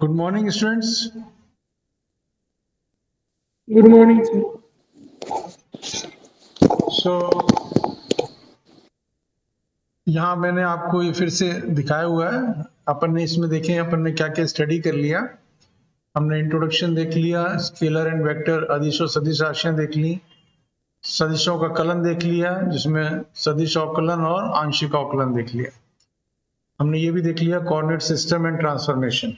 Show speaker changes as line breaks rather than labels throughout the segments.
Good morning, students.
Good morning, sir.
So यहाँ मैंने आपको ये फिर से दिखाया हुआ है। अपन ने इसमें देखें अपन ने क्या क्या स्टडी कर लिया। हमने इंट्रोडक्शन देख लिया, स्केलर एंड वेक्टर अदिश और सदिश राशियां देख ली, सदिशों का कलन देख लिया जिसमें सदिश अवकलन और आंशिक अवकलन देख लिया। हमने ये भी देख लिया कोऑर्डिनेट सिस्टम एंड ट्रांसफॉर्मेशन।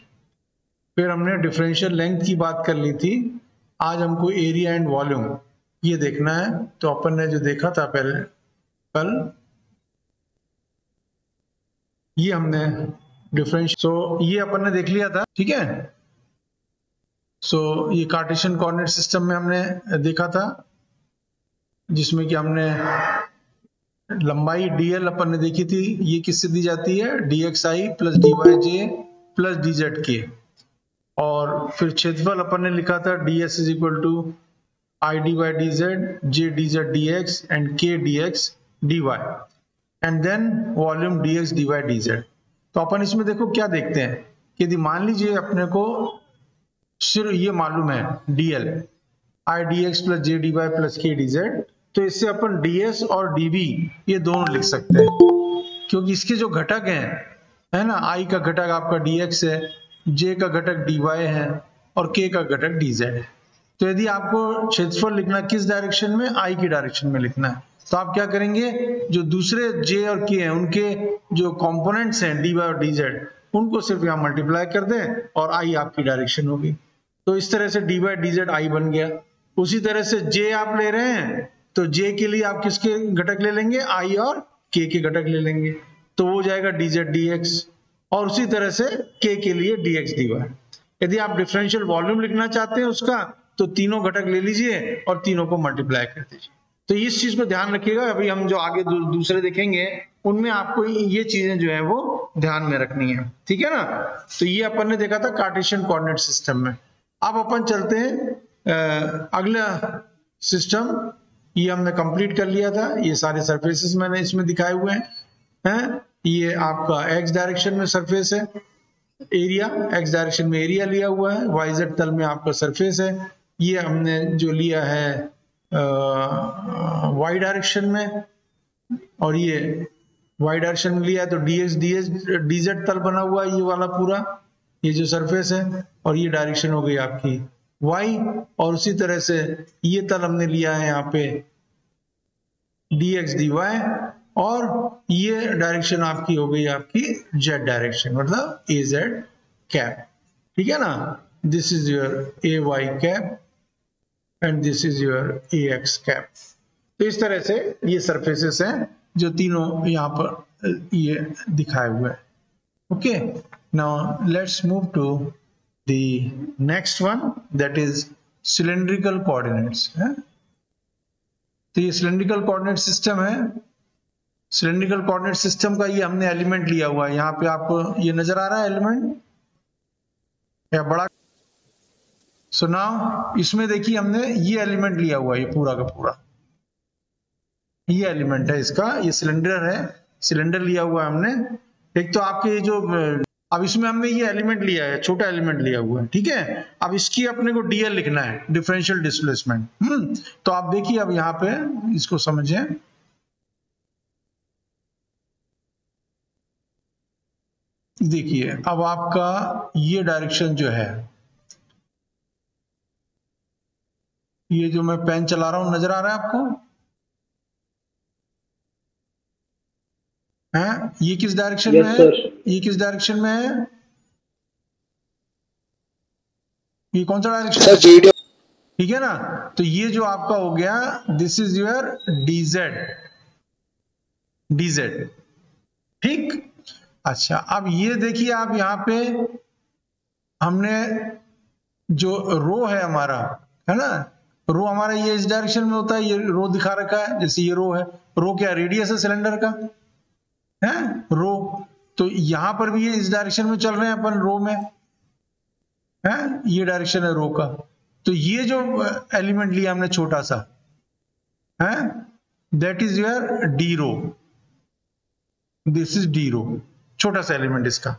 फिर हमने डिफरेंशियल लेंथ की बात कर ली थी। आज हमको एरिया एंड वॉल्यूम ये देखना है। तो अपन ने जो देखा था पहले कल, ये हमने डिफरेंशियल ये अपन ने देख लिया था, ठीक है। ये कार्टेशियन कोऑर्डिनेट सिस्टम में हमने देखा था जिसमें कि हमने लंबाई dl अपन ने देखी थी, ये किससे दी जाती है, dxi plus dyj plus dzk। और फिर क्षेत्रफल अपन ने लिखा था ds is equal to i dy dz, j dz dx and k dx dy and then volume dx dy dz। तो अपन इसमें देखो क्या देखते हैं कि यदि मान लीजिए अपने को सिर्फ ये मालूम है dl i dx plus j dy plus k dz, तो इससे अपन ds और dv ये दोनों लिख सकते हैं क्योंकि इसके जो घटक हैं, है ना, i का घटक आपका dx है, j का घटक dy है और k का घटक dz है। तो यदि आपको क्षेत्रफल लिखना किस डायरेक्शन में, i की डायरेक्शन में लिखना है, तो आप क्या करेंगे, जो दूसरे j और k हैं उनके जो कंपोनेंट्स हैं dy और dz उनको सिर्फ यहाँ मल्टीप्लाई कर दें और i आपकी डायरेक्शन होगी। तो इस तरह से dy dz i बन गया। उसी तरह से j आप ले रहे हैं तो j के लिए आप किसके घटक ले लेंगे, i और k के घटक ले लेंगे, तो वो हो जाएगा dz dx। और उसी तरह से k के लिए dx dy। यदि आप डिफरेंशियल वॉल्यूम लिखना चाहते हैं उसका, तो तीनों घटक ले लीजिए और तीनों को मल्टीप्लाई कर दीजिए। तो इस चीज को ध्यान रखिएगा। अभी हम जो आगे दूसरे देखेंगे उनमें आपको ये चीजें जो है वो ध्यान में रखनी है, ठीक है ना। तो ये अपन ने देखा था कार्टेशियन कोऑर्डिनेट सिस्टम में। अब अपन चलते हैं अगला सिस्टम। ये हमने कंप्लीट कर लिया था, ये सारे सरफेसेस मैंने इसमें दिखाए हुए हैं। ये आपका एक्स डायरेक्शन में सरफेस है, एरिया एक्स डायरेक्शन में एरिया लिया हुआ है, वाईजेड तल में आपका सरफेस है। ये हमने जो लिया है वाई डायरेक्शन में, और ये वाई डायरेक्शन में लिया है तो dz तल बना हुआ है ये वाला पूरा, ये जो सरफेस है, और ये डायरेक्शन हो गई आपकी y। और उसी तरह से ये तल हमने लिया है यहाँ पे dx dy, और ये डायरेक्शन आपकी हो गई आपकी z डायरेक्शन, मतलब az कैप, ठीक है ना। This is your ay cap and this is your ax cap. तो इस तरह से ये सरफेसेस हैं जो तीनों यहाँ पर ये दिखाए हुए हैं। Okay, now let's move to the next one, that is cylindrical coordinates. तो ये सिलेंड्रिकल कोऑर्डिनेट सिस्टम है। सिलेंड्रिकल कोऑर्डिनेट सिस्टम का ये हमने एलिमेंट लिया हुआ है, यहाँ पे आपको ये नजर आ रहा है एलिमेंट या बड़ा। सो नाउ इसमें देखिए हमने ये एलिमेंट लिया हुआ है, ये पूरा का पूरा ये एलिमेंट है इसका, ये सिलेंडर है, सिलेंडर लिया हुआ है हमने। एक तो आपके ये जो अब इसमें हमने ये एलिमेंट लिया है, छोटा एलिमेंट लिया हुआ है, ठीक है। अब इसकी अपने को dl लिखना है, डिफरेंशियल डिस्प्लेसमेंट। तो आप देखिए अब यहाँ पे इसको समझें। देखिए अब आपका ये डायरेक्शन जो है, ये जो मैं पेन चला रहा हूं नजर आ रहा है आपको, है ये किस डायरेक्शन में है, ये किस डायरेक्शन में है, ये कौन सा डायरेक्शन है, ठीक है ना। तो ये जो आपका हो गया, दिस इज योर dz, ठीक। अच्छा अब ये देखिए आप यहाँ पे हमने जो रो है हमारा, है ना, रो हमारा ये इस डायरेक्शन में होता है, ये रो दिखा रखा है, जैसे ये रो है, रो क्या रेडियस है सिलेंडर का, है रो। तो यहां पर भी ये इस डायरेक्शन में चल रहे हैं अपन रो में, है ये डायरेक्शन है रो का। तो ये जो एलिमेंट लिया हमने छोटा सा, है that is your d rho, this is d rho, छोटा सा एलिमेंट इसका।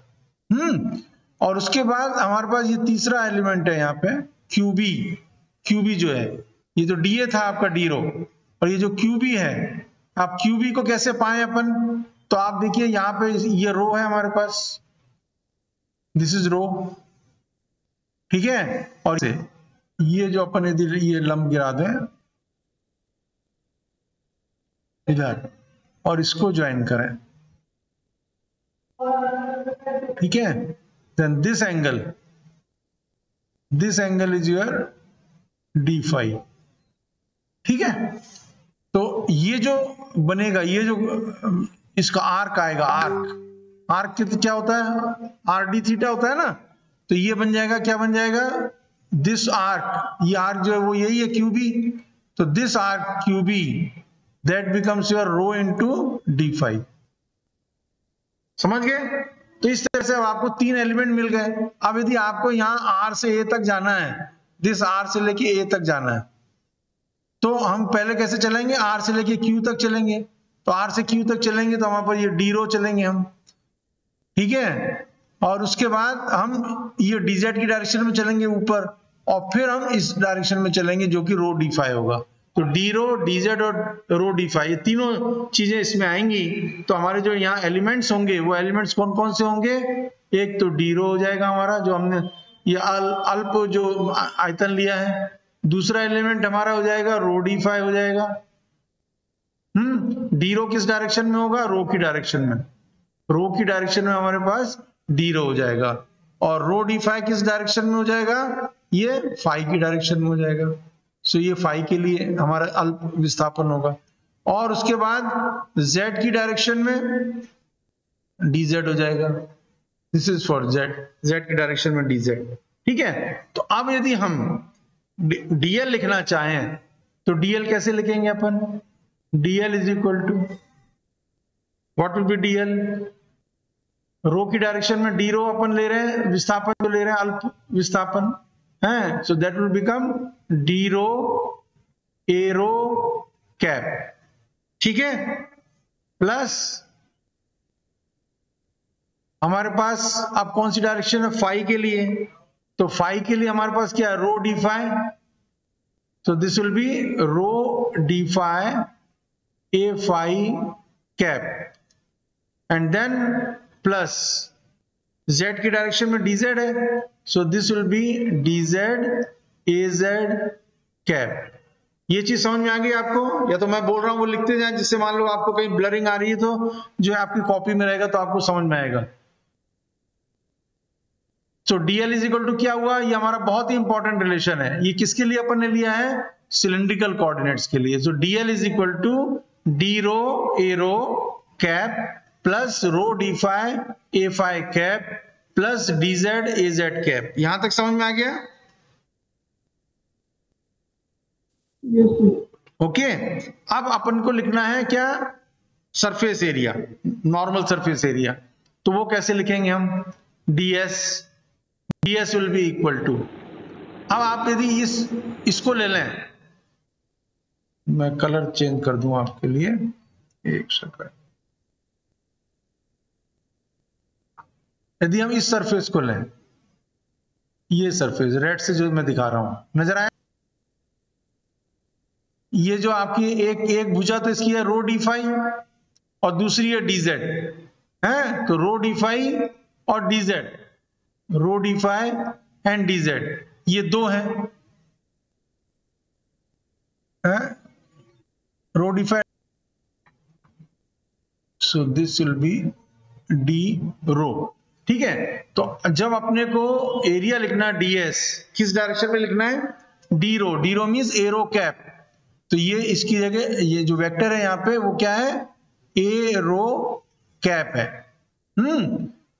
और उसके बाद हमारे पास ये तीसरा एलिमेंट है यहाँ पे क्यूबी। क्यूबी जो है, ये जो डीए था आपका डी रो, और ये जो क्यूबी है, आप क्यूबी को कैसे पाए अपन? तो आप देखिए यहाँ पे ये रो है हमारे पास, दिस इज रो, ठीक है। और ये जो अपन ये लंब गिरा दें इधर और इसको ज्वाइन करें, ठीक है। Then this angle is your d phi, ठीक है। तो ये जो बनेगा, ये जो इसका आर्क आएगा, आर्क क्या होता है? आर डी थीटा होता है ना। तो ये बन जाएगा, क्या बन जाएगा? दिस आर्क, ये आर्क जो है वो यही है क्यूबी, तो this arc QB that becomes your rho into d phi. समझ गए? तो इस तरह से अब आपको 3 एलिमेंट मिल गए। अब यदि आपको यहाँ आर से ए तक जाना है, दिस आर से लेके ए तक जाना है, तो हम पहले कैसे चलेंगे? आर से लेके क्यू तक चलेंगे। तो आर से क्यू तक चलेंगे तो हमारे पास ये डी रो चलेंगे हम, ठीक है। और उसके बाद हम ये डीजेड की डायरेक्शन में चलेंगे ऊपर, और फिर हम इस डायरेक्शन में चलेंगे जो कि रो डी फाई होगा। तो डी रो, डीजेड और रो डी फाई, ये तीनों चीजें इसमें आएंगी। तो हमारे जो यहाँ एलिमेंट्स होंगे वो एलिमेंट्स कौन कौन से होंगे? एक तो डी रो हो जाएगा हमारा, जो हमने ये अल्प जो आयतन लिया है। दूसरा एलिमेंट हमारा हो जाएगा रो डी फाई हो जाएगा। डी रो किस डायरेक्शन में होगा? रो की डायरेक्शन में। रो की डायरेक्शन में हमारे पास डी रो हो जाएगा, और रो डी फाई किस डायरेक्शन में हो जाएगा? ये फाई की डायरेक्शन में हो जाएगा। सो ये फाई के लिए हमारा अल्प विस्थापन होगा। और उसके बाद जेड की डायरेक्शन में डीजेड हो जाएगा। This is for Z, Z की डायरेक्शन में डीजेड, ठीक है। तो अब यदि हम डीएल लिखना चाहें तो डीएल कैसे लिखेंगे अपन? Dl is equal to what will be dl? Rho की डायरेक्शन में डी रो अपन ले रहे हैं, विस्थापन जो ले रहे हैं अल्प विस्थापन है, so that will become d rho a rho cap, ठीक है। प्लस हमारे पास अब कौन सी डायरेक्शन है? फाई के लिए। तो फाई के लिए हमारे पास क्या है? Rho d phi. तो this will be rho d phi a phi cap, and then plus z की डायरेक्शन में डीजेड है, so this will be dz a z cap. ये चीज समझ में आ गई आपको? या तो मैं बोल रहा हूं वो लिखते जाए, जिससे मान लो आपको कहीं ब्लरिंग आ रही है तो जो है आपकी कॉपी में रहेगा तो आपको समझ में आएगा। तो डीएल इज इक्वल टू क्या हुआ? ये हमारा बहुत ही इंपॉर्टेंट रिलेशन है। ये किसके लिए अपन ने लिया है? सिलिंड्रिकल कोऑर्डिनेट्स के लिए। So dl is equal to d rho a rho cap plus rho d phi a phi cap plus dz a z cap. यहां तक समझ में आ गया? ओके। अब अपन को लिखना है क्या? Surface area, normal surface area. तो वो कैसे लिखेंगे हम? ds will be equal to, अब आप यदि इसको ले लें, मैं कलर चेंज कर दूं आपके लिए, एक सेकंड। यदि हम इस सरफेस को लें, ये सरफेस रेड से जो मैं दिखा रहा हूं, नजर आया? ये जो आपकी एक भुजा तो इसकी है रो डी फाई और दूसरी है डीजेड है। तो रो डी फाई और dz, rho d phi and dz, ये दो हैं rho d phi. So this will be d rho, ठीक है। तो जब अपने को एरिया लिखना है डीएस, किस डायरेक्शन में लिखना है? D rho. डी रो मीन्स एरो कैप। तो ये इसकी जगह ये जो वेक्टर है यहाँ पे वो क्या है? ए रो कैप है।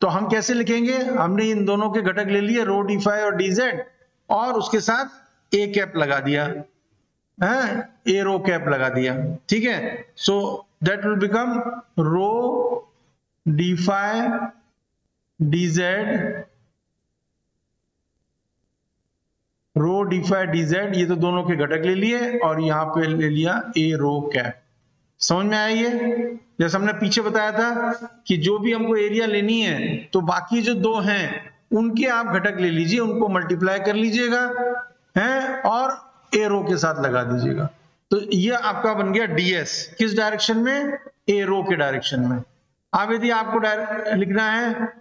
तो हम कैसे लिखेंगे? हमने इन दोनों के घटक ले लिए, रो डी फाई और डीजेड, और उसके साथ ए कैप लगा दिया है, ए रो कैप लगा दिया, ठीक है। So that will become rho d phi dz, rho d phi dz, ये तो दोनों के घटक ले लिए, और यहां पे ले लिया ए रो कैप। समझ में आया? ये जैसे हमने पीछे बताया था कि जो भी हमको एरिया लेनी है तो बाकी जो दो हैं उनके आप घटक ले लीजिए, उनको मल्टीप्लाई कर लीजिएगा हैं और एरो के साथ लगा दीजिएगा। तो ये आपका बन गया डीएस। किस डायरेक्शन में? एरो के डायरेक्शन में। अब यदि आपको लिखना है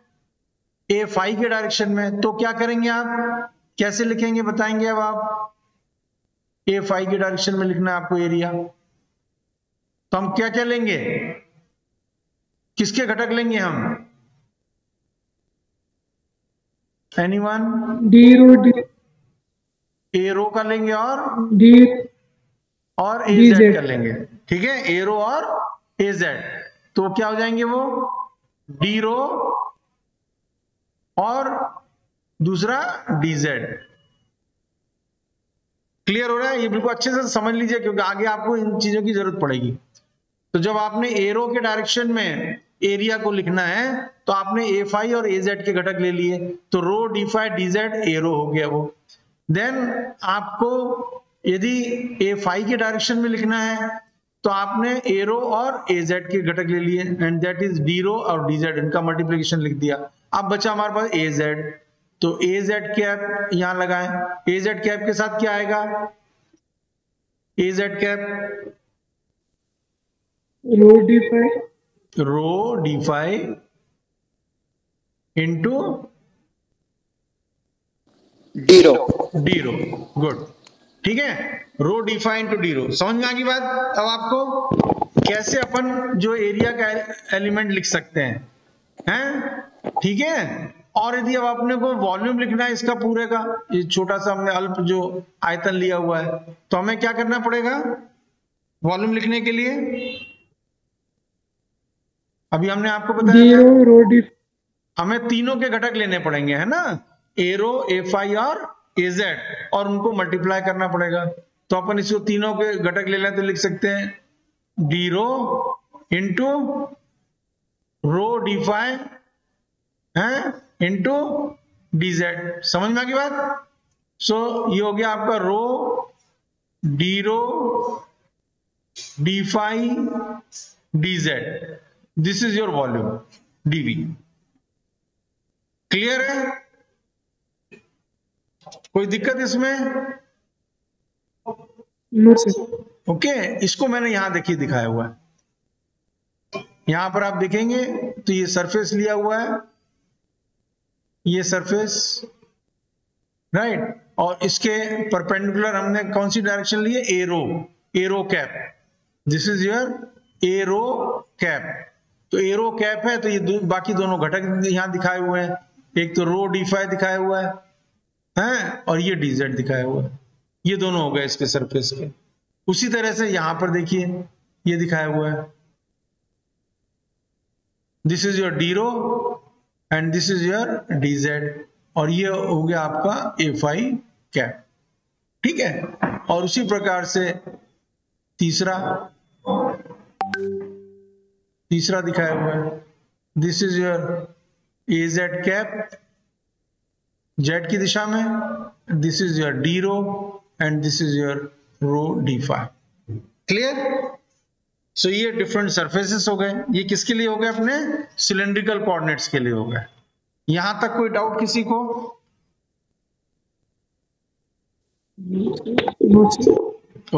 ए फाई के डायरेक्शन में, तो क्या करेंगे आप, कैसे लिखेंगे बताएंगे अब आप? ए फाई के डायरेक्शन में लिखना है आपको एरिया, तो हम क्या क्या लेंगे, किसके घटक लेंगे हम? एनीवन?
डी रो डी,
ए रो का लेंगे और
डी
ए जेड कर लेंगे। ठीक है, ए रो और ए जेड, तो क्या हो जाएंगे वो? डी रो और दूसरा डी जेड। क्लियर हो रहा है? ये बिल्कुल अच्छे से समझ लीजिए, क्योंकि आगे आपको इन चीजों की जरूरत पड़ेगी। तो जब आपने एरो के डायरेक्शन में एरिया को लिखना है, तो आपने ए फाई और ए जेड के घटक ले लिए, तो rho d phi d z arrow हो गया वो। देन आपको यदि ए फाई के डायरेक्शन में लिखना है, तो आपने एरो और ए जेड के घटक ले लिए, एंड दैट इज डी रो और डी जेड, इनका मल्टीप्लीकेशन लिख दिया। अब बचा हमारे पास ए जेड, तो ए जेड कैप यहां लगाएं। ए जेड कैप के साथ क्या आएगा? ए जेड कैप
रो डी फाई,
रो डी फाई इंटू
डी रो।
गुड, ठीक है, rho d phi into D रो। समझ में आ गई बात? अब आपको कैसे अपन जो एरिया का एलिमेंट लिख सकते हैं, ठीक है। और यदि अब आपने को वॉल्यूम लिखना है इसका पूरे का, ये छोटा सा हमने अल्प जो आयतन लिया हुआ है, तो हमें क्या करना पड़ेगा वॉल्यूम लिखने के लिए? अभी हमने आपको बताया था, हमें तीनों के घटक लेने पड़ेंगे, है ना, एरो, ए फाई और ए जेड, और उनको मल्टीप्लाई करना पड़ेगा। तो अपन इसको तीनों के घटक ले लें तो लिख सकते हैं D rho into rho d phi है इंटू डी जेड। समझ में आ गई बात? सो ये हो गया आपका rho d rho d phi d z, this is your volume dv. Clear है? कोई दिक्कत इसमें?
No sir.
ओके, इसको मैंने यहां देखिए दिखाया हुआ है। यहां पर आप देखेंगे तो ये सरफेस लिया हुआ है, ये सरफेस, राइट, और इसके परपेंडिकुलर हमने कौन सी डायरेक्शन ली है? Arrow, arrow cap, this is your arrow cap. तो एरो कैप है, तो ये बाकी दोनों घटक यहां दिखाए हुए हैं, एक तो रो डी फाई दिखाया हुआ है और ये डी जेड दिखाया हुआ है, ये दोनों हो गए इसके सरफेस के। उसी तरह से यहां पर देखिए ये दिखाया हुआ है, this is your d rho and this is your d z, और ये हो गया आपका ए फाई कैप, ठीक है। और उसी प्रकार से तीसरा दिखाया हुआ है, this is your a z cap, z की दिशा में, this is your d rho and this is your rho d phi. Clear? So ये डिफरेंट सरफेसेस हो गए। ये किसके लिए हो गए? अपने सिलेंड्रिकल कोऑर्डिनेट्स के लिए हो गए। यहां तक कोई डाउट किसी को?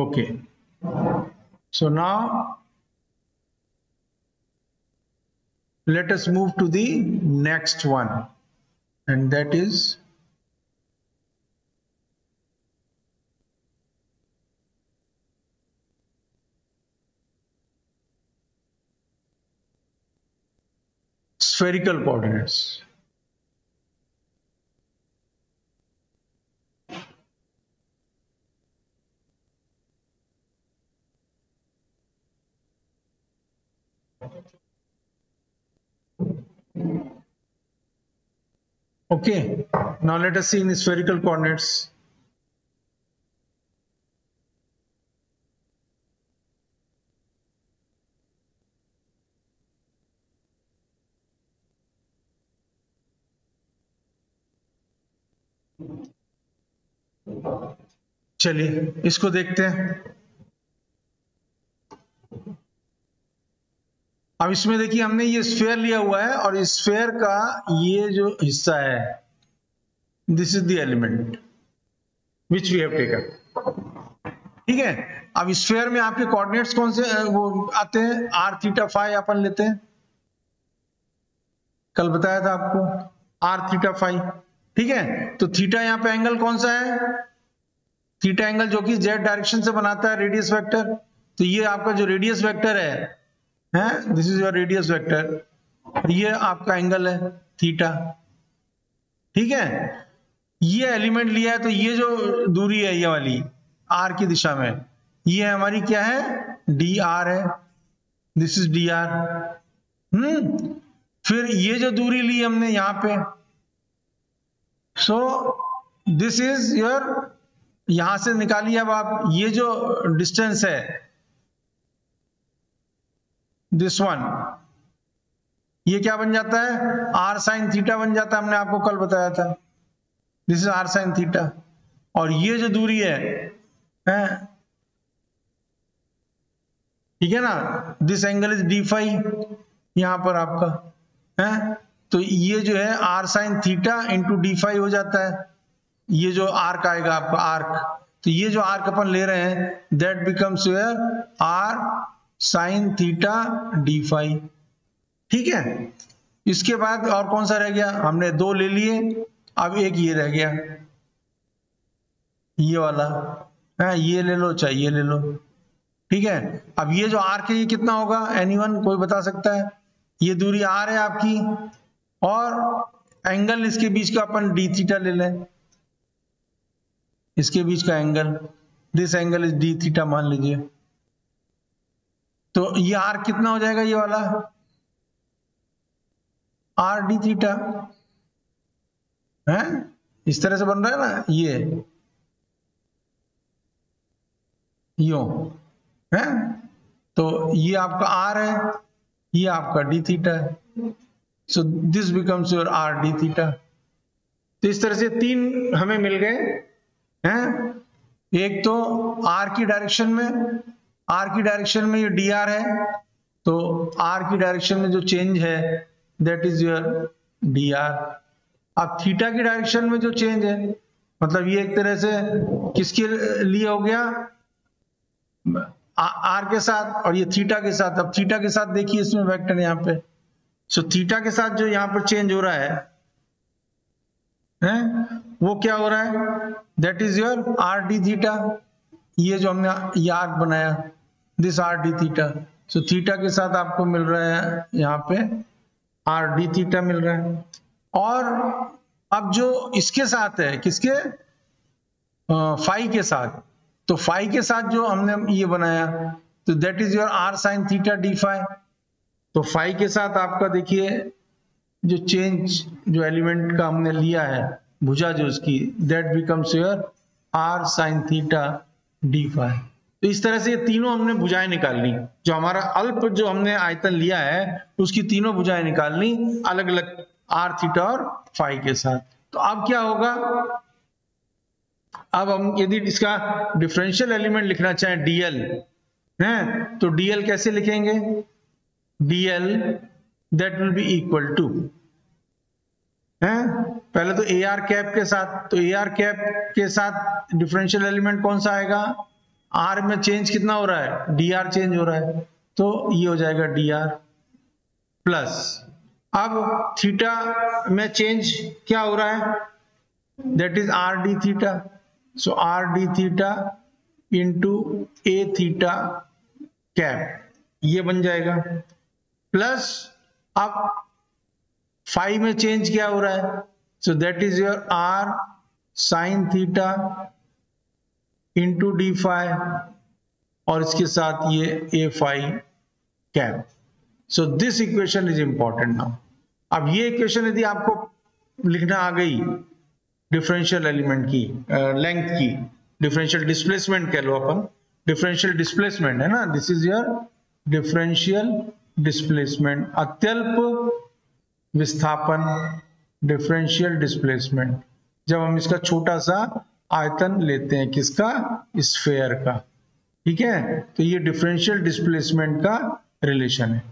Okay, so now let us move to the next one, and that is spherical coordinates. Okay, now let us see in the spherical coordinates. चलिए इसको देखते हैं। अब इसमें देखिए हमने ये स्फीयर लिया हुआ है, और इस स्फीयर का ये जो हिस्सा है this is the element which we have taken. ठीक है, अब स्फीयर में आपके कोऑर्डिनेट्स कौन से वो आते हैं, आर थीटा फाई अपन लेते हैं, कल बताया था आपको आर थीटा फाई। ठीक है, तो थीटा यहाँ पे एंगल कौन सा है, थीटा एंगल जो कि जेड डायरेक्शन से बनाता है रेडियस वेक्टर। तो ये आपका जो रेडियस वेक्टर है this is your radius vector, ये आपका एंगल है थीटा। ठीक है, ये एलिमेंट लिया है, तो ये जो दूरी है ये वाली आर की दिशा में, ये हमारी क्या है, डी आर है, दिस इज डी आर। फिर ये जो दूरी ली हमने यहां पे, सो दिस इज योर, यहां से निकालिए अब आप, ये जो डिस्टेंस है दिस वन, ये क्या बन जाता है, आर साइन थीटा बन जाता है, हमने आपको कल बताया था, this is r sine theta. और ये जो दूरी है ठीक है ना, this angle is d phi यहां पर आपका है, तो ये जो है r sine theta into d phi हो जाता है, ये जो आर्क आएगा आपका आर्क, तो ये जो आर्क अपन ले रहे हैं that becomes where r sine theta d phi. ठीक है, इसके बाद और कौन सा रह गया, हमने दो ले लिए, अब एक ये रह गया, ये वाला है, ये ले लो चाहे ये ले लो। ठीक है, अब ये जो आर्क है ये कितना होगा, एनीवन कोई बता सकता है, ये दूरी आर है आपकी, और एंगल इसके बीच का अपन डी थीटा ले लें, इसके बीच का angle, this angle is D theta मान लीजिए, तो ये आर्क कितना हो जाएगा, ये वाला आर डी थीटा है, इस तरह से बन रहा है ना, ये यो है, तो ये आपका आर है, ये आपका डी थीटा है, so this becomes your R D theta. तो इस तरह से तीन हमें मिल गए हैं, एक तो आर की डायरेक्शन में, आर की डायरेक्शन में ये डी आर है, तो आर की डायरेक्शन में जो चेंज है that is your D R. अब थीटा की डायरेक्शन में जो चेंज है, मतलब ये एक तरह से किसके लिए हो गया, आर के साथ, और ये थीटा के साथ। अब थीटा के साथ देखिए इसमें वेक्टर यहाँ पे, सो थीटा के साथ जो यहाँ पर चेंज हो रहा है वो क्या हो रहा है, that is your R D theta, ये जो हमने ये आर्क बनाया this R D theta, so theta के साथ आपको मिल रहा है यहाँ पे आर डी थीटा मिल रहा है। और अब जो इसके साथ है, किसके, फाई के साथ, तो फाई के साथ जो हमने ये बनाया, तो that is your r sine theta d phi. तो फाई के साथ आपका देखिए जो चेंज जो एलिमेंट का हमने लिया है भुजा जो उसकी, that becomes your r sine theta d phi. तो इस तरह से ये तीनों हमने भुजाएं निकाल ली, जो हमारा अल्प जो हमने आयतन लिया है उसकी तीनों भुजाएं निकाल ली अलग अलग आर थीटा और फाई के साथ। तो अब क्या होगा, अब हम यदि इसका डिफरेंशियल एलिमेंट लिखना चाहें डीएल है, तो डीएल कैसे लिखेंगे, dl that will be equal to पहले तो ए आर कैप के साथ, तो ए आर कैप के साथ डिफरेंशियल एलिमेंट कौन सा आएगा, आर में चेंज कितना हो रहा है, डी आर चेंज हो रहा है, तो ये हो जाएगा डी आर प्लस, अब थीटा में चेंज क्या हो रहा है, that is R D theta, so R D theta into A theta cap, ये बन जाएगा प्लस, अब फाई में चेंज क्या हो रहा है, so that is your r sine theta into d phi, और इसके साथ ये a phi cap. So this equation is important now. अब ये इक्वेशन यदि आपको लिखना आ गई डिफरेंशियल एलिमेंट की लेंथ की, डिफरेंशियल डिस्प्लेसमेंट कह लो अपन, डिफरेंशियल डिस्प्लेसमेंट है ना, this is your differential displacement, अत्यल्प विस्थापन डिफरेंशियल डिस्प्लेसमेंट, जब हम इसका छोटा सा आयतन लेते हैं, किसका, स्फीयर का। ठीक है, तो ये डिफरेंशियल डिस्प्लेसमेंट का रिलेशन है।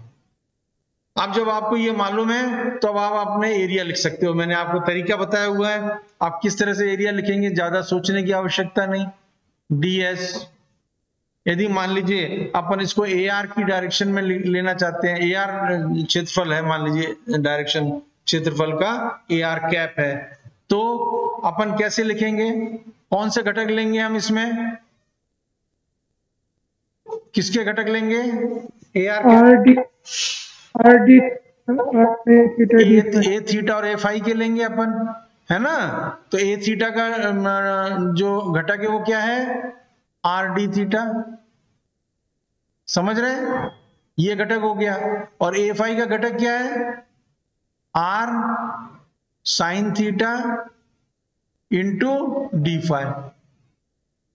अब जब आपको ये मालूम है तो अब आप अपने एरिया लिख सकते हो। मैंने आपको तरीका बताया हुआ है, आप किस तरह से एरिया लिखेंगे, ज्यादा सोचने की आवश्यकता नहीं। ds, यदि मान लीजिए अपन इसको ए आर की डायरेक्शन में लेना चाहते हैं, ए आर क्षेत्रफल है, मान लीजिए डायरेक्शन क्षेत्रफल का ए आर कैप है, तो अपन कैसे लिखेंगे, कौन से घटक लेंगे हम इसमें, किसके घटक लेंगे, A R
R D theta D
A theta और ए फाई के लेंगे अपन, है ना। तो ए थीटा का जो घटक है वो क्या है, आर डी थीटा, समझ रहे हैं, ये घटक हो गया। और ए फाई का घटक क्या है, r sine theta into d phi,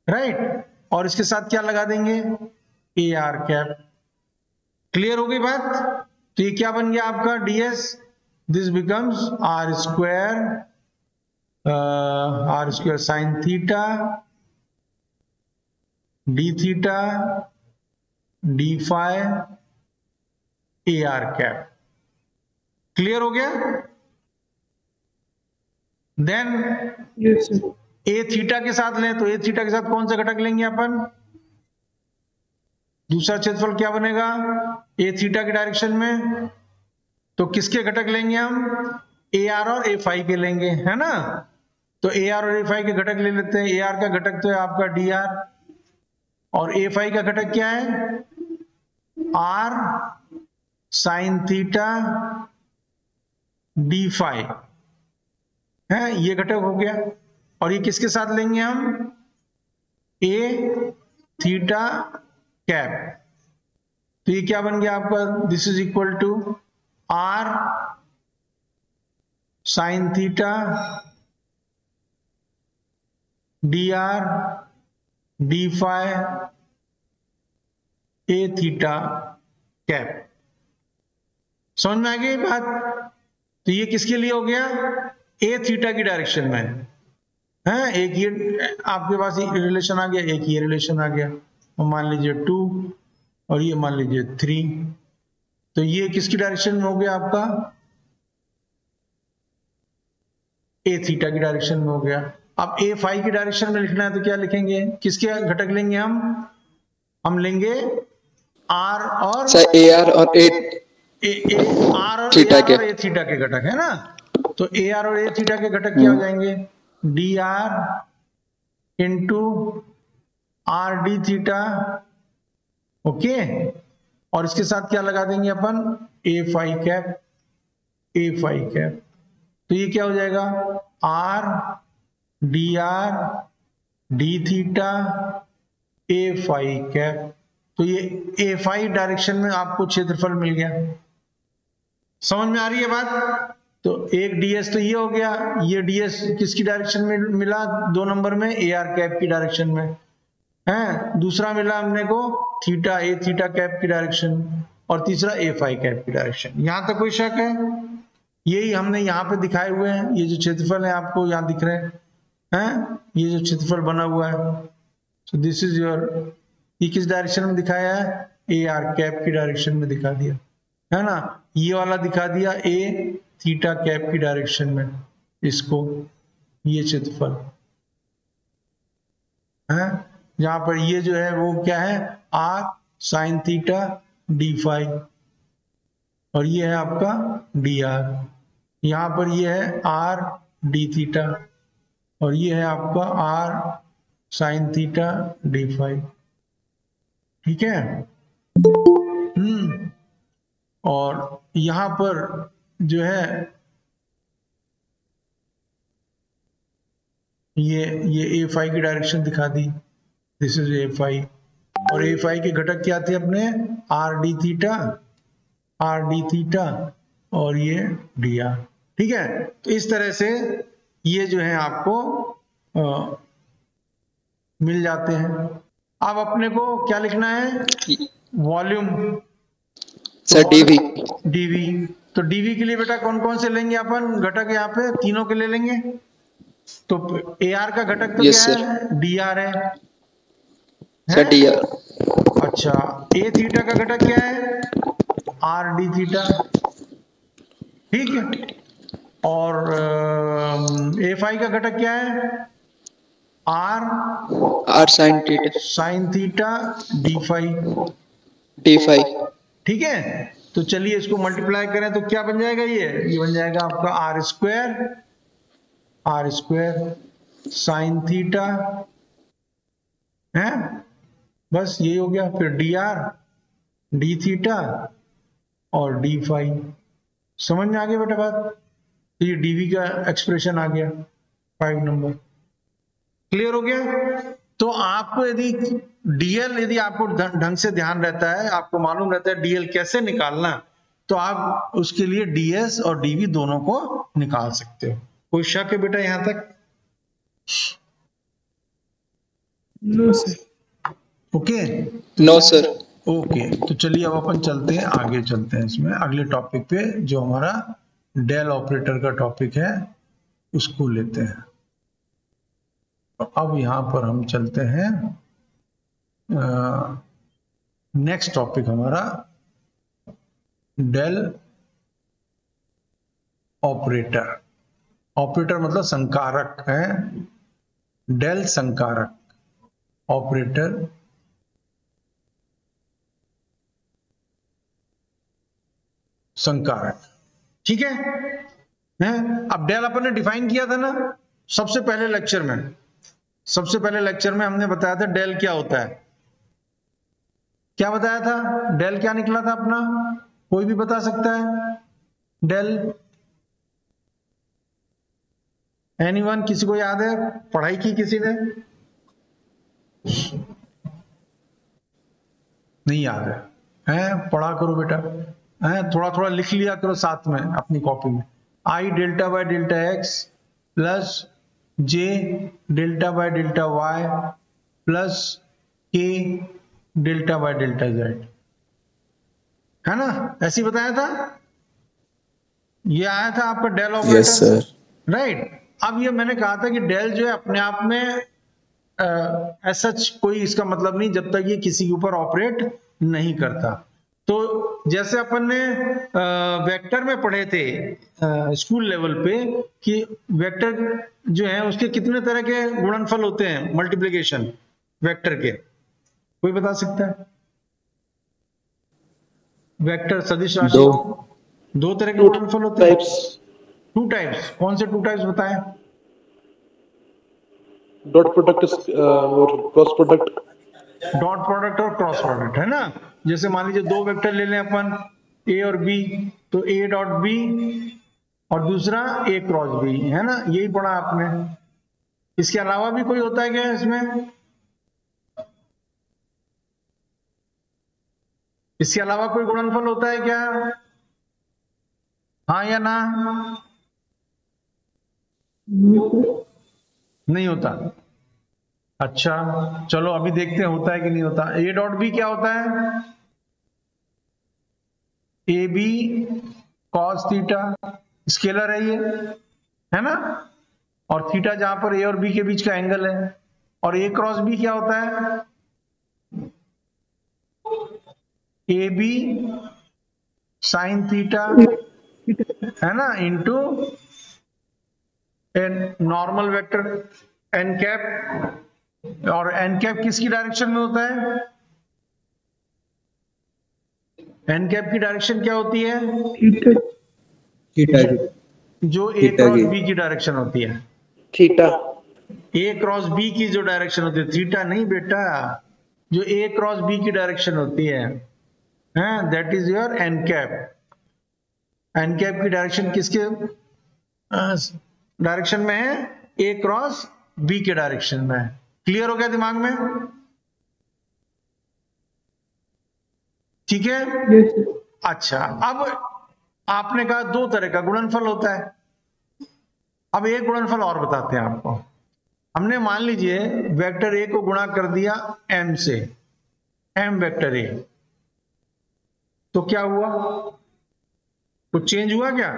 right. और इसके साथ क्या लगा देंगे, ए आर कैप। क्लियर हो गई बात। तो ये क्या बन गया आपका ds, this becomes r square sine theta d theta d phi a r cap. Clear हो गया। Then
yes sir.
A theta के साथ लें तो ए थीटा के साथ कौन सा घटक लेंगे अपन, दूसरा क्षेत्रफल क्या बनेगा ए थीटा की डायरेक्शन में, तो किसके घटक लेंगे हम, ए आर और ए फाई के लेंगे, है ना। तो ए आर और ए फाई के घटक ले लेते हैं। ए आर का घटक तो है आपका डी आर, और ए फाई का घटक क्या है, r sine theta d phi है, ये घटक हो गया। और ये किसके साथ लेंगे हम, ए थीटा कैप। तो ये क्या बन गया आपका, this is equal to r sine theta d r d phi a theta cap. समझ में आ गई बात। तो ये किसके लिए हो गया, ए थीटा की डायरेक्शन में है। एक ये आपके पास रिलेशन आ गया, एक ये रिलेशन आ गया, मान लीजिए 2 और ये मान लीजिए 3। तो ये किसकी डायरेक्शन में हो गया आपका, ए थीटा की डायरेक्शन में हो गया। अब ए फाई की डायरेक्शन में लिखना है तो क्या लिखेंगे, किसके घटक लेंगे हम लेंगे आर और
ए आर और ए
आर और
थीटा के,
ए थीटा के घटक है ना। तो ए आर और ए थीटा के घटक क्या हो जाएंगे, D R into R D theta, okay. और इसके साथ क्या लगा देंगे अपन, ए फाई कैप, ए फाई कैप। तो ये क्या हो जाएगा, आर डी थीटा ए फाई कैप। तो ये ए फाई डायरेक्शन में आपको क्षेत्रफल मिल गया। समझ में आ रही है बात। तो एक ds तो ये हो गया, ये ds किसकी डायरेक्शन में मिला, 2 नंबर में ए आर कैप की डायरेक्शन में है। दूसरा मिला हमने को थीटा, ए थीटा कैप की डायरेक्शन, और तीसरा ए फाई कैप की डायरेक्शन। यहां तक कोई शक है, यही हमने यहाँ पे दिखाए हुए हैं। ये जो क्षेत्रफल है आपको यहाँ दिख रहे हैं, ये जो क्षेत्रफल बना हुआ है, सो दिस इज योर, ये किस डायरेक्शन में दिखाया है, ए आर कैप की डायरेक्शन में दिखा दिया है ना। ये वाला दिखा दिया ए थीटा कैप की डायरेक्शन में, इसको ये क्षेत्रफल है। जहां पर ये जो है वो क्या है, r sine theta d phi, और ये है आपका डी आर। यहां पर ये है आर डी थीटा, और ये है आपका r sine theta d phi, ठीक है। और यहां पर जो है ये ए फाई की डायरेक्शन दिखा दी, दिस इज ए फाई। और ए फाई के घटक क्या थे अपने, आर डी थीटा और ये डी आर, ठीक है। तो इस तरह से ये जो है आपको मिल जाते हैं। अब अपने को क्या लिखना है, वॉल्यूम
सर डीवी।
तो डीवी के लिए बेटा कौन कौन से लेंगे अपन घटक, यहाँ पे तीनों के ले लेंगे। तो ए आर का घटक तो क्या है, डी आर है
सर, डी आर।
अच्छा, ए थीटा का घटक क्या है, आर डी थीटा, ठीक है। और A5 का घटक क्या है? R
R sin theta
sine theta D5।
D5
ठीक है, तो चलिए इसको मल्टीप्लाई करें तो क्या बन जाएगा? ये बन जाएगा आपका आर स्क्वायर साइन थीटा है, बस यही हो गया। फिर dr d थीटा और d5। समझ में आ गया बेटा बात? तो ये dv का एक्सप्रेशन आ गया 5 नंबर। क्लियर हो गया? तो आपको यदि डीएल, यदि आपको ढंग से ध्यान रहता है, आपको मालूम रहता है डीएल कैसे निकालना, तो आप उसके लिए डीएस और डीवी दोनों को निकाल सकते हो। कोई शक है बेटा यहां तक?
No sir.
Okay
no sir.
Okay, तो चलिए अब अपन चलते हैं, आगे चलते हैं इसमें अगले टॉपिक पे, जो हमारा डेल ऑपरेटर का टॉपिक है उसको लेते हैं। तो अब यहां पर हम चलते हैं नेक्स्ट टॉपिक हमारा डेल ऑपरेटर। ऑपरेटर मतलब संकारक है, डेल संकारक ऑपरेटर। संकारक, ठीक है? अब डेल अपन ने डिफाइन किया था ना सबसे पहले लेक्चर में। सबसे पहले लेक्चर में हमने बताया था डेल क्या होता है। क्या बताया था? डेल क्या निकला था अपना? कोई भी बता सकता है डेल? एनीवन? किसी को याद है? पढ़ाई की किसी ने? नहीं याद है? पढ़ा करो बेटा, थोड़ा थोड़ा लिख लिया करो साथ में अपनी कॉपी में। I delta by delta x plus j delta by delta y plus k delta by delta z, है ना? ऐसे ही बताया था। ये आया था आपका del operator.
Yes sir.
Right. अब ये मैंने कहा था कि डेल जो है अपने आप में ऐसा कोई इसका मतलब नहीं जब तक ये किसी के ऊपर ऑपरेट नहीं करता। तो जैसे अपन ने वेक्टर में पढ़े थे स्कूल लेवल पे कि वेक्टर जो है उसके कितने तरह के गुणनफल होते हैं, मल्टीप्लिकेशन वेक्टर के, कोई बता सकता है? वेक्टर सदिश राशि दो तरह के गुणनफल होते हैं। Two types. कौन से टू टाइप्स बताएं?
डॉट प्रोडक्ट और क्रॉस प्रोडक्ट।
डॉट प्रोडक्ट और क्रॉस प्रोडक्ट, है ना? जैसे मान लीजिए दो वेक्टर ले लें अपन, ए और बी, तो ए डॉट बी और दूसरा ए क्रॉस बी, है ना? यही पढ़ा आपने। इसके अलावा भी कोई होता है क्या इसमें? इसके अलावा कोई गुणनफल होता है क्या? हाँ या ना? नहीं होता। अच्छा चलो अभी देखते हैं होता है कि नहीं होता। ए डॉट बी क्या होता है? A B cos theta, scalar है ये, है ना? और थीटा जहां पर ए और बी के बीच का एंगल है। और ए क्रॉस बी क्या होता है? ए बी साइन थीटा, है ना, into normal vector n cap. और एन कैप किसकी डायरेक्शन में होता है? एन कैप की डायरेक्शन क्या होती है?
थीटा
जो ए
थीटा
क्रॉस
की।
बी की डायरेक्शन होती है।
थीटा।
ए क्रॉस बी की जो डायरेक्शन होती है, थीटा नहीं बेटा, जो ए क्रॉस बी की डायरेक्शन होती है, that is your n cap. N cap की डायरेक्शन किसके डायरेक्शन में है? ए क्रॉस बी के डायरेक्शन में है। क्लियर हो गया दिमाग में? ठीक है। अच्छा, अब आपने कहा दो तरह का गुणनफल होता है। अब एक गुणनफल और बताते हैं आपको। हमने मान लीजिए वेक्टर ए को गुणा कर दिया एम से, एम वेक्टर ए, तो क्या हुआ? कुछ चेंज हुआ क्या?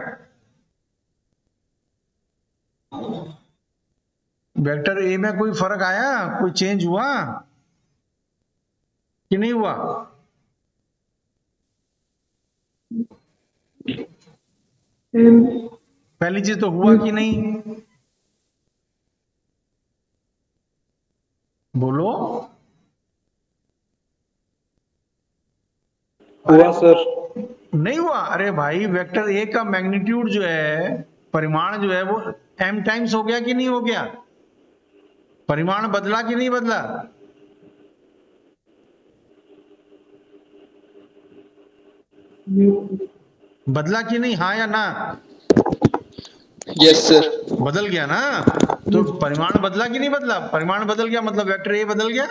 वेक्टर ए में कोई फर्क आया? कोई चेंज हुआ कि नहीं हुआ?
एम
पहली चीज तो हुआ कि नहीं, बोलो।
हुआ सर।
नहीं हुआ? अरे भाई वेक्टर ए का मैग्नीट्यूड जो है, परिमाण जो है वो m टाइम्स हो गया कि नहीं हो गया? परिमाण बदला कि नहीं बदला? बदला कि नहीं, हाँ या ना?
Yes, sir.
बदल गया ना? तो परिमाण बदला कि नहीं बदला? परिमाण बदल गया मतलब वेक्टर ए बदल गया।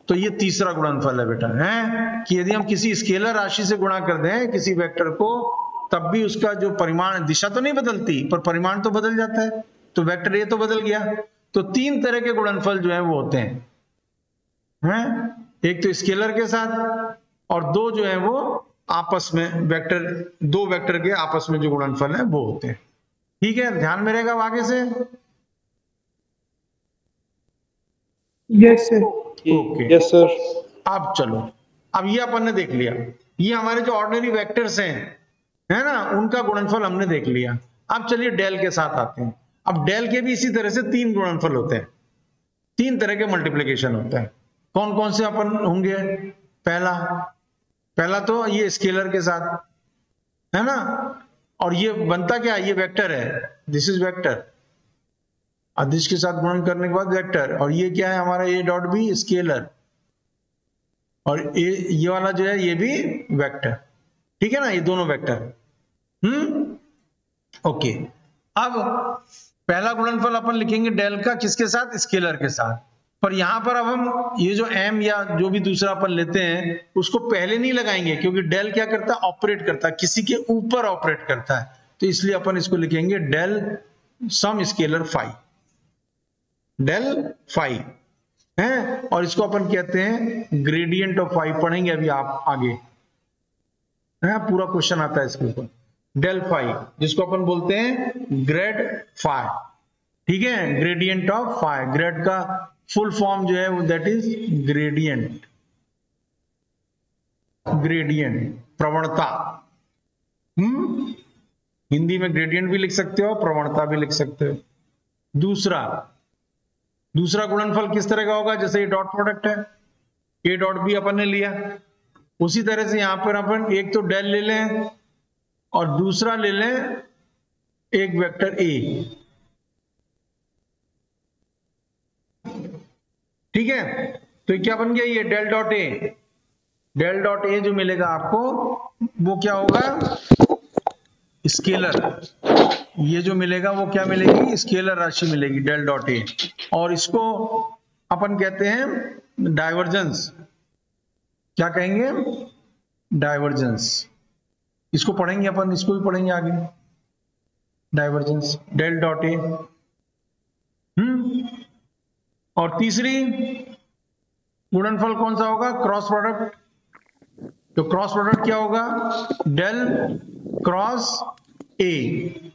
तो ये तीसरा गुणनफल है बेटा, है कि यदि हम किसी स्केलर राशि से गुणा कर दें किसी वेक्टर को, तब भी उसका जो परिमाण, दिशा तो नहीं बदलती पर परिमाण तो बदल जाता है। तो वेक्टर ए तो बदल गया। तो तीन तरह के गुणनफल जो है वो होते हैं, एक तो स्केलर के साथ, और दो जो है वो आपस में वेक्टर, दो वेक्टर के आपस में जो गुणनफल है वो होते हैं। ठीक है, ध्यान में रहेगा आगे से।
Yes sir.
Okay,
yes sir.
अब चलो, अब ये अपन ने देख लिया, ये हमारे जो ऑर्डिनरी वेक्टर्स हैं, है ना, उनका गुणनफल हमने देख लिया। अब चलिए डेल के साथ आते हैं। अब डेल के भी इसी तरह से तीन गुणनफल होते हैं, तीन तरह के मल्टीप्लिकेशन होते हैं। कौन कौन से अपन होंगे? पहला तो ये स्केलर के साथ, है ना, और ये बनता क्या, ये वेक्टर है, दिस इज वेक्टर, अदिश के साथ गुणन करने के बाद वेक्टर, और ये क्या है हमारा ए डॉट बी, स्केलर, और ये वाला जो है ये भी वेक्टर। ठीक है ना, ये दोनों वेक्टर। ओके, अब पहला गुणनफल अपन लिखेंगे डेल का किसके साथ? स्केलर के साथ। पर यहां पर अब हम ये जो m या जो भी दूसरा अपन लेते हैं उसको पहले नहीं लगाएंगे, क्योंकि डेल क्या करता है? ऑपरेट करता है, किसी के ऊपर ऑपरेट करता है। तो इसलिए अपन इसको लिखेंगे del some scalar phi, del phi है, और इसको अपन कहते हैं ग्रेडियंट ऑफ फाई। पढ़ेंगे अभी आप आगे, है, पूरा क्वेश्चन आता है इसके ऊपर। डेल फाई जिसको अपन बोलते हैं ग्रेड फाई, ठीक है, ग्रेडियंट ऑफ फाई। ग्रेड का फुल फॉर्म जो है दैट इज ग्रेडियंट, ग्रेडियंट प्रवणता। हिंदी में ग्रेडियंट भी लिख सकते हो, प्रवणता भी लिख सकते हो। दूसरा गुणनफल किस तरह का होगा? जैसे ये डॉट प्रोडक्ट है, ए डॉट बी अपन ने लिया, उसी तरह से यहां पर अपन एक तो डेल ले लें और दूसरा ले लें एक वेक्टर ए। ठीक है, तो क्या बन गया? ये del dot A, del dot A जो मिलेगा आपको वो क्या होगा? स्केलर। ये जो मिलेगा वो क्या मिलेगी? स्केलर राशि मिलेगी, डेल डॉट ए। और इसको अपन कहते हैं डाइवर्जेंस। क्या कहेंगे? डाइवर्जेंस। इसको पढ़ेंगे अपन, इसको भी पढ़ेंगे आगे, डाइवर्जेंस डेल डॉट ए। और तीसरी गुणनफल कौन सा होगा? Cross product. तो क्रॉस प्रोडक्ट क्या होगा? Del cross A.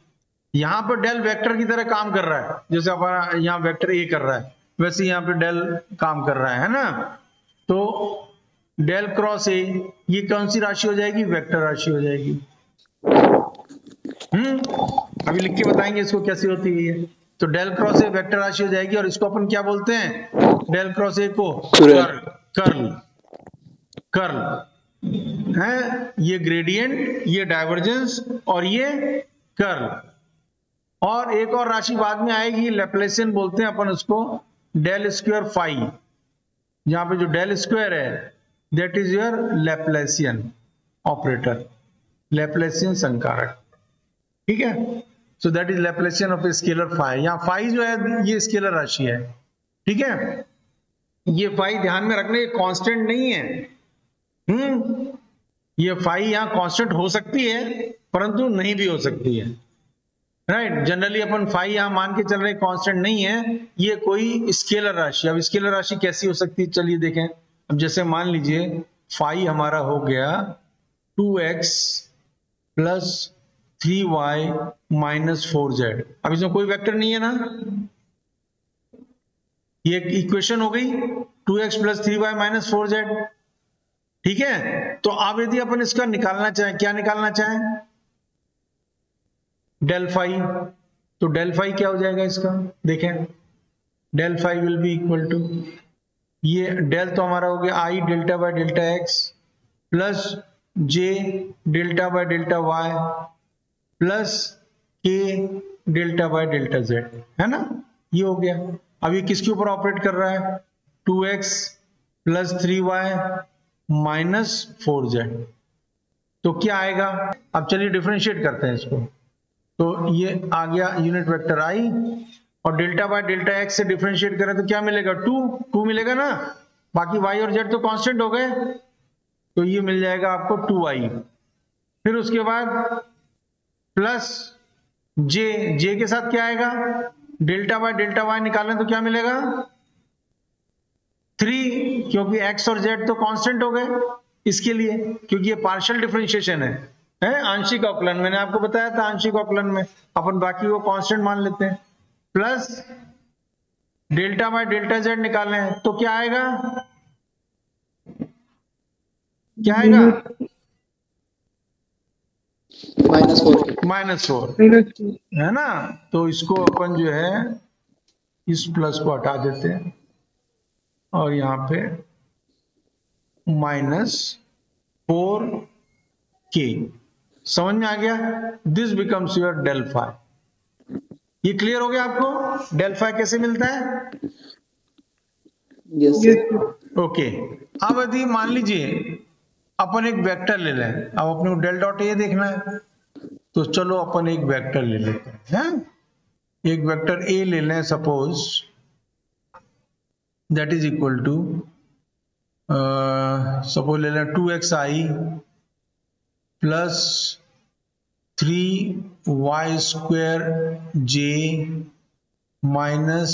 यहां पर डेल वेक्टर की तरह काम कर रहा है, जैसे हमारा यहाँ वेक्टर ए कर रहा है वैसे यहाँ पे डेल काम कर रहा है ना। तो डेल क्रॉस ए ये कौन सी राशि हो जाएगी? वेक्टर राशि हो जाएगी। अभी लिख के बताएंगे इसको कैसे होती है ये। तो डेल क्रॉस ए वेक्टर राशि हो जाएगी, और इसको अपन क्या बोलते हैं? डेल क्रॉस ए को कर्ल, कर्ल है, ये ग्रेडियंट, ये डाइवर्जेंस, और ये कर्ल। और एक और राशि बाद में आएगी, लैप्लासियन बोलते हैं अपन उसको, डेल स्क्वायर फाई। यहां पे जो डेल स्क्वायर है that is your Laplacian operator, Laplacian संकारक। ठीक है, so that is Laplacian of scalar phi. यहाँ फाई जो है ये स्केलर राशि है। ठीक है, ये फाई ध्यान में रखना, ये कांस्टेंट नहीं है। ये फाई यहाँ कांस्टेंट हो सकती है परंतु नहीं भी हो सकती है, राइट। जनरली अपन फाई यहां मान के चल रहे, कांस्टेंट नहीं है, ये कोई स्केलर राशि। अब स्केलर राशि कैसी हो सकती है? चलिए देखें। अब जैसे मान लीजिए फाई हमारा हो गया 2x plus 3y minus 4z। अब इसमें कोई वेक्टर नहीं है ना, ये इक्वेशन हो गई 2x plus 3y minus 4z। ठीक है, तो अब यदि अपन इसका निकालना चाहें, क्या निकालना चाहें? डेल फाई, तो डेल फाई क्या हो जाएगा इसका, देखें del phi will be equal to, ये डेल तो हमारा हो गया i delta by delta x plus j delta by delta y plus k delta by delta z, है ना, ये हो गया। अब ये किसके ऊपर ऑपरेट कर रहा है, 2x plus 3y minus 4z, तो क्या आएगा, अब चलिए डिफरेंशिएट करते हैं इसको, तो ये आ गया यूनिट वेक्टर आई, और डेल्टा बाय डेल्टा एक्स से डिफरेंशिएट करें तो क्या मिलेगा, 2 मिलेगा ना, बाकी y और z तो कांस्टेंट हो गए, तो ये मिल जाएगा आपको 2i। फिर उसके बाद प्लस जे के साथ क्या आएगा, डेल्टा बाय डेल्टा वाई निकालें तो क्या मिलेगा 3, क्योंकि x और z तो कांस्टेंट हो गए इसके लिए, क्योंकि ये पार्शियल डिफरेंशिएशन है आंशिक अवकलन, मैंने आपको बताया था आंशिक अवकलन में अपन बाकी को कांस्टेंट मान लेते हैं। Plus delta by delta Z निकालें तो क्या आएगा, क्या आएगा -4 है ना, तो इसको अपन जो है इस प्लस को हटा देते हैं और यहाँ पे -4k, समझ में आ गया, this becomes your del phi. ये क्लियर हो गया आपको डेल फाई कैसे मिलता है,
यस सर।
ओके। अब यदि मान लीजिए अपन एक वेक्टर ले लें, अब अपने को डेल डॉट ए देखना है, तो चलो अपन एक वेक्टर ले लेते हैं, एक वेक्टर ए ले लें, suppose that is equal to suppose ले लें 2xi plus 3y square j minus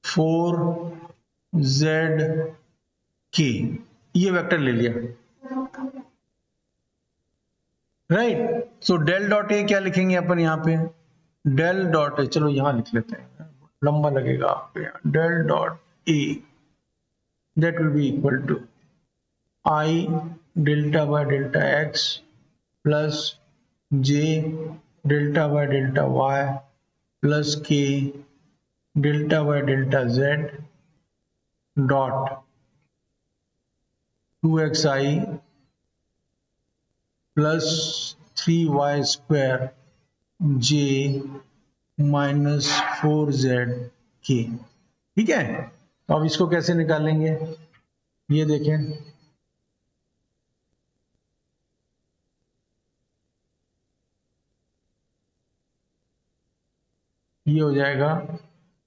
4zk, ये वेक्टर ले लिया, right. So del dot A क्या लिखेंगे अपन यहाँ पे, डेल डॉट ए, चलो यहां लिख लेते हैं, लंबा लगेगा आपको यहाँ, del dot a that will be equal to i delta by delta x plus j delta by delta y plus k delta by delta z dot 2xi plus 3y square j minus 4zk, ठीक है। तो अब इसको कैसे निकालेंगे, ये देखें, ये हो जाएगा,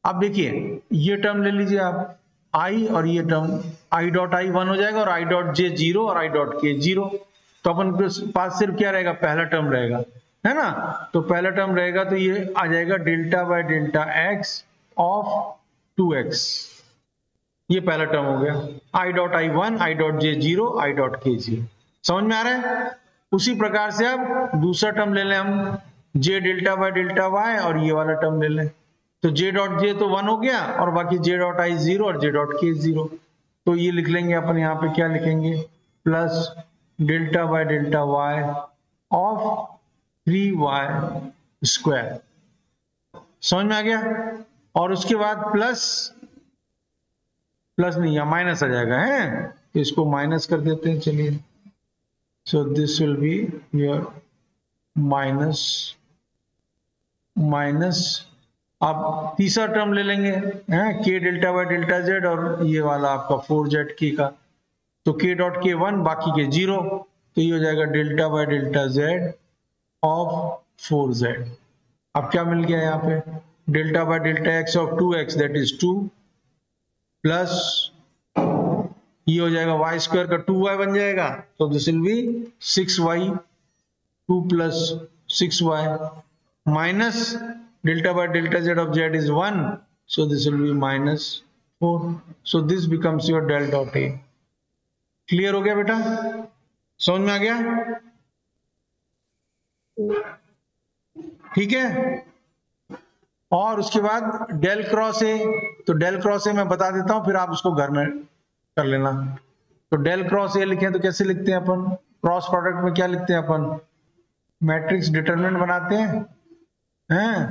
अब देखिए ये टर्म ले लीजिए आप i, और ये टर्म i डॉट आई 1 हो जाएगा और i डॉट जे 0 और i डॉट के 0, तो अपन के पास सिर्फ क्या रहेगा, पहला टर्म रहेगा, है ना, तो पहला टर्म रहेगा तो ये आ जाएगा delta by delta x of 2x, ये पहला टर्म हो गया, i dot I 1 i dot J 0 i dot के 0, समझ में आ रहा है। उसी प्रकार से अब दूसरा टर्म ले लें हम, j delta by delta y, और ये वाला टर्म ले लें, तो j डॉट j तो 1 हो गया और बाकी j डॉट आई 0 और j डॉट k 0, तो ये लिख लेंगे अपन यहाँ पे, क्या लिखेंगे, plus delta by delta y of 3y square, समझ में आ गया। और उसके बाद प्लस नहीं, या माइनस आ जाएगा, है तो इसको माइनस कर देते हैं, चलिए, सो this will be your minus, आप तीसरा टर्म ले लेंगे, हैं, k delta by delta z, और ये वाला आपका 4zk का, तो k डॉट k 1 बाकी के 0, तो ये हो जाएगा delta by delta z of 4z। अब क्या मिल गया यहाँ पे, delta by delta x of 2x that is 2 plus ये हो जाएगा y स्क्वायर का 2y बन जाएगा, तो this will B 6y 2 plus 6y minus delta by delta z of z is 1, so this will be minus 4, so this becomes your del dot a। Clear हो गया बेटा, समझ में आ गया, ठीक है। और उसके बाद डेल क्रॉस ए, तो डेल क्रॉस ए मैं बता देता हूं, फिर आप उसको घर में कर लेना। तो डेल क्रॉस ए लिखें तो कैसे लिखते हैं अपन, क्रॉस प्रोडक्ट में क्या लिखते हैं अपन, मैट्रिक्स डिटरमिनेंट बनाते हैं, हैं,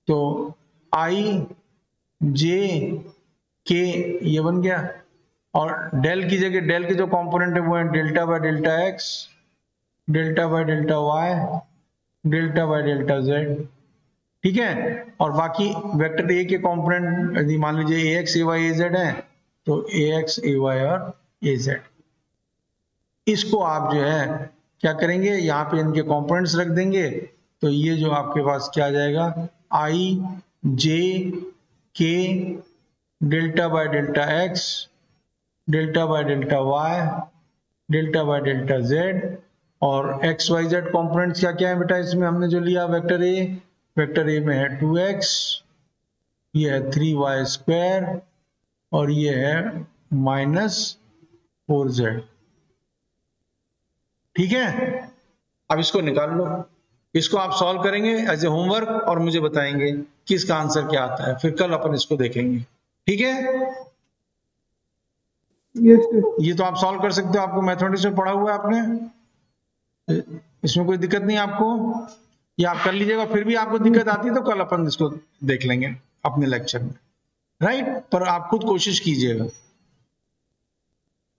तो आई जे के ये बन गया, और डेल की जगह डेल के जो कंपोनेंट है वो है delta by delta x, delta by delta y, delta by delta z. ठीक है, और बाकी वेक्टर ए के कंपोनेंट यदि मान लीजिए ए एक्स ए वाई ए जेड है, तो ए एक्स ए वाई और ए जेड। इसको आप जो है क्या करेंगे, यहाँ पे इनके कंपोनेंट्स रख देंगे, तो ये जो आपके पास क्या आ जाएगा, i j k delta by delta x, delta by delta y, delta by delta z, और एक्स वाई जेड कॉम्पोनेंट्स क्या क्या है बेटा, इसमें हमने जो लिया वेक्टर ए में है 2x, ये है 3y स्क्वायर, और ये है -4z। ठीक है, अब इसको निकाल लो, इसको आप सॉल्व करेंगे एज ए होमवर्क और मुझे बताएंगे कि इसका आंसर क्या आता है, फिर कल अपन इसको देखेंगे। ठीक है,
यस सर।
ये तो आप सॉल्व कर सकते हो, आपको मैथमेटिक्स में पढ़ा हुआ है आपने, इसमें कोई दिक्कत नहीं आपको, ये आप कर लीजिएगा। फिर भी आपको दिक्कत आती है तो कल अपन इसको देख लेंगे अपने लेक्चर में, राइट। पर आप खुद कोशिश कीजिएगा।